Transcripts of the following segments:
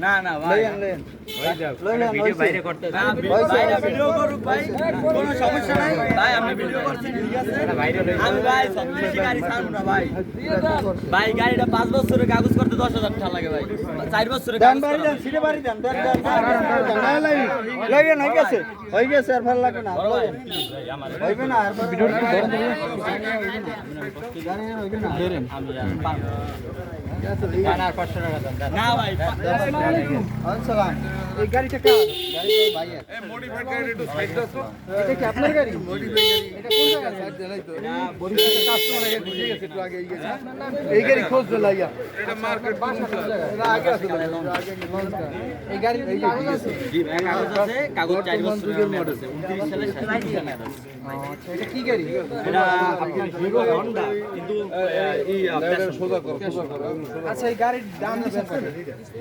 না না ভাই ভিডিও বাইরে করতে ভিডিও করুক ভাই কোনো সমস্যা নাই ভাই আপনি ভিডিও করছেন ঠিক আছে আমি ভাই সব বেশি গাড়ি ছাড়ব না ভাই ভাই গাড়িটা 5 বছরের কাগজ করতে 10,000 টাকা লাগে ভাই 4 বছরের কাগজ দেন ভাই দেন সিটে বাড়ি দেন দেন লাগেন হয়ে গেছে আর ভালো লাগে না হইবে না আর ভিডিও গাড়ি হইবে না আমি আর 500 টাকা দেন না ভাই আসসালাম এই গাড়িটা কার গাড়ি ভাইয়ের এই মডিফাইড গাড়ি একটু সাইড দাও এটা কি আপনার গাড়ি মডিফাইড গাড়ি এটা কোন জায়গা সাইড দেলাই তো না বরিশালে কাস্টমার আগে বুঝে গেছে একটু আগে গেছে এই গাড়ি খোঁজ লাইয়া এটা মার্কেট এটা আগে আছে এই গাড়ি কাগজ আছে জি ভাই কাগজ আছে কাগজ 4 বছরের মডেল আছে 29 সালে 27 সালে আচ্ছা এটা কি গাড়ি এটা আপনার হিরো হন্ডা কিন্তু এই আপনার সোজা করো আচ্ছা এই গাড়ির দাম দিছেন কত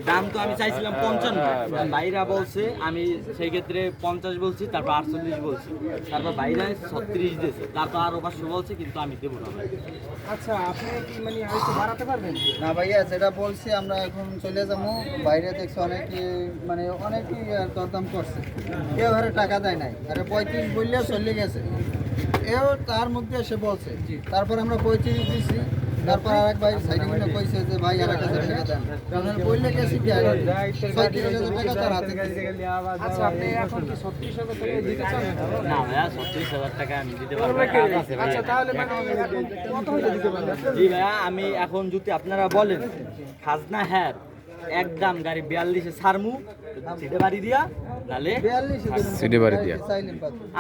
দাম তো আমি চাইছিলাম 55 ভাইরা বলছে আমি সেই ক্ষেত্রে 50 বলছি তারপর 48 বলছি তারপর ভাইরা 36 দিয়েছে তারপর আরো 500 বলছে কিন্তু আমি দেব না আচ্ছা আপনি কি মানে আরেকটু বাড়াতে পারবেন না ভাইয়া যেটা বলছি আমরা এখন চলে যাবো বাইরে দেখছি অনেকে মানে অনেকেই দরদাম করছে কেউ হারে টাকা দেয় নাই আরে 35 বললে চলে গেছে এও তার মধ্যে এসে বলছে তারপর আমরা 35 দিয়েছি তারপর আরেক ভাই সাইডে মিলে কইছে যে ভাই আর 1000 টাকা দেন কারণ বললে গেছি কি আর 36000 টাকা তার হাতে আচ্ছা আপনি এখন কি 36000 টাকা দিতে চান না ভাইয়া 36000 টাকা আমি দিতে পারবো আচ্ছা তাহলে মানে কত হইলে দিতে পারবেন জি ভাইয়া আমি এখন যদি আপনারা বলেন খাজনা হ্যাঁ একদম গাড়ি 42 এ ছাড়মু সিটে বাড়ি দিয়া নালে 42 সিটে বাড়ি দিয়া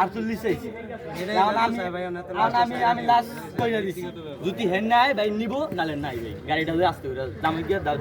48 চাইছি আমি লাস্ট কইরা দিছি যদি হেন নাই ভাই নিব নালে নাই ভাই গাড়িটা যদি আসতে দাম গিয়া দাও